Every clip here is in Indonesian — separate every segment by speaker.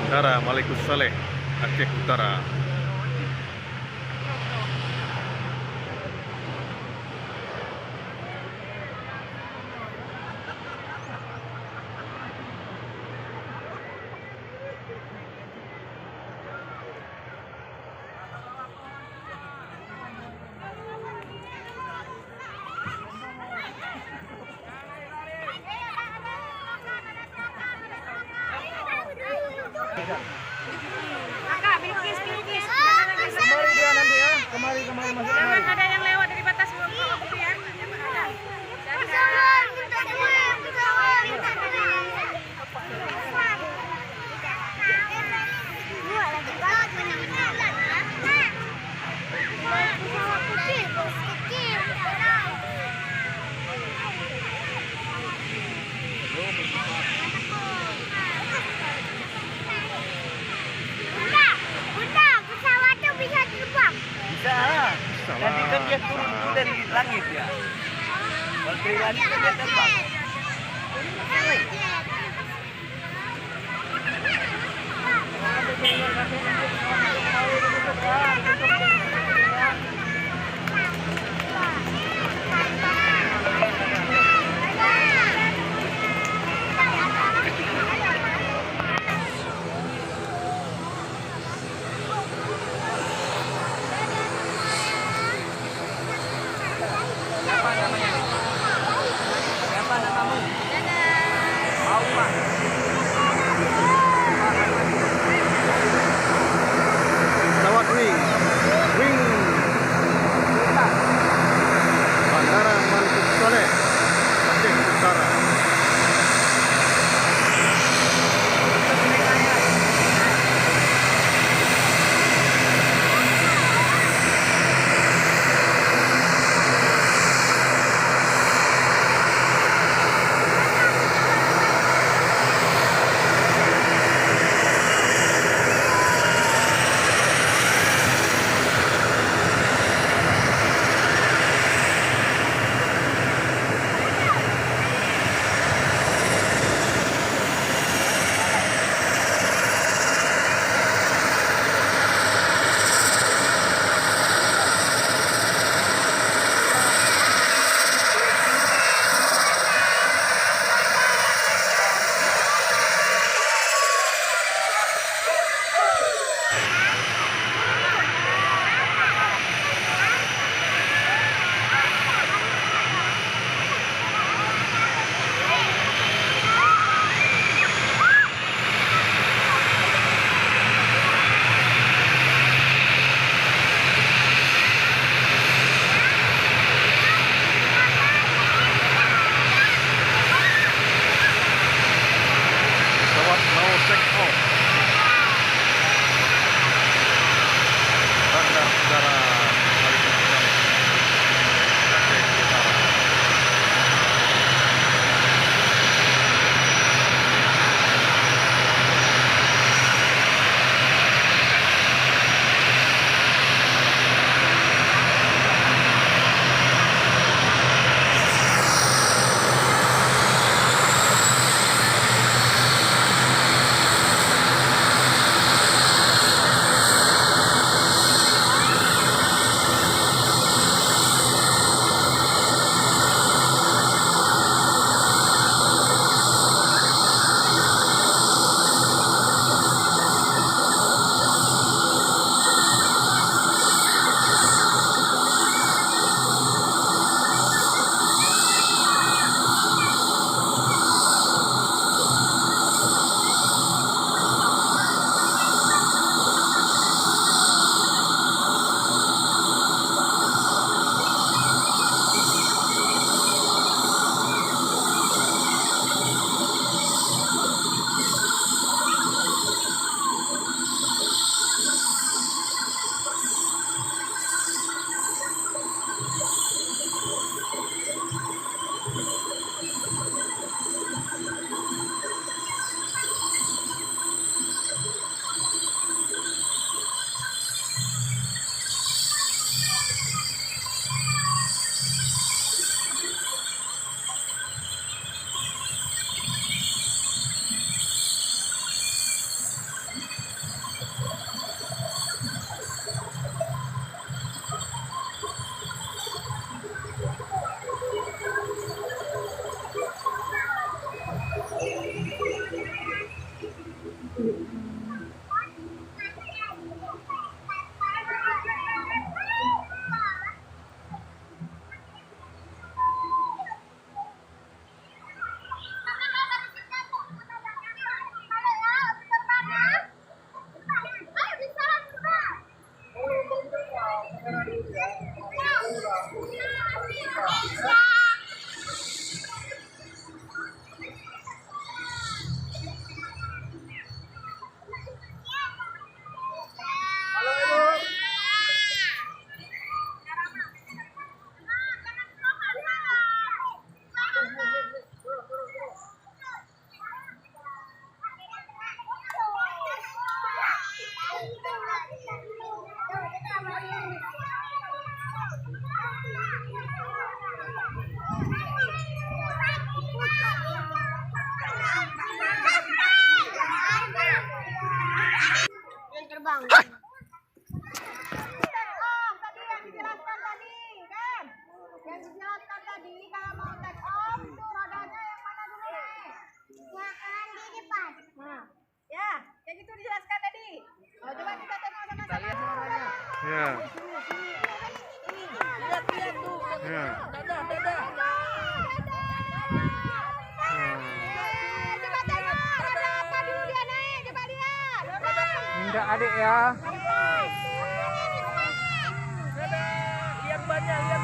Speaker 1: Bandara Malikus Saleh, Aceh Utara.
Speaker 2: Kakak, bilkis, bilkis.
Speaker 3: Kemari dia nanti ya. Kemari masuk
Speaker 2: Jangan
Speaker 3: kemari.
Speaker 2: ada yang lewat dari batas mobil ya. Jangan ada.
Speaker 3: Bisa. Nanti kan dia turun dulu dari langit ya. Kalau dari langit kan dia terbang. Siapa namanya? Siapa namamu? Auma.
Speaker 1: Pesawat Wing Bandara Malikus Saleh, Aceh Utara.
Speaker 4: lihat kan tadi kalau mau take off tuh rodanya yang mana dulu nih? Yang di depan. Nah, ya, kayak gitu dijelaskan tadi. Oh, coba kita tengok sama-sama.
Speaker 1: Ya.
Speaker 3: Lihat tuh.
Speaker 1: Ya.
Speaker 3: Dadah.
Speaker 4: Coba tengok, ada apa dulu dia naik? Coba lihat.
Speaker 1: Minta adik ya.
Speaker 3: Lihat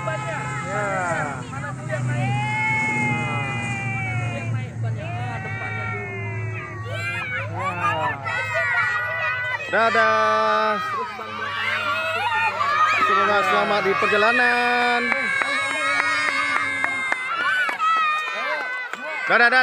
Speaker 3: bannya.
Speaker 1: Ya.
Speaker 3: Mana tuh yang naik? Yang naik bannya. Depannya dulu.
Speaker 1: Dadah.
Speaker 3: Terus ban belakangnya.
Speaker 1: Semoga selamat di perjalanan. Dadah.